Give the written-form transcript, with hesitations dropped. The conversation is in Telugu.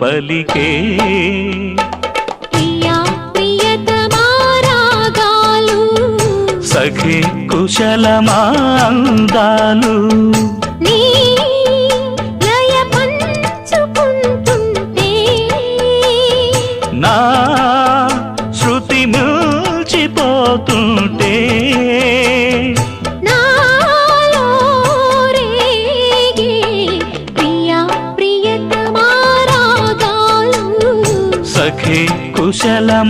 పలికే ప్రియా ప్రియతమా రాగాలు సఖి కుశలమా అందాలు నీ లయ పంచుకుంటుంటే నా శృతి మిల్చిపోతుంటే నాలో రేగే ప్రియా ప్రియతమా రాగాలు సఖి కుశలమా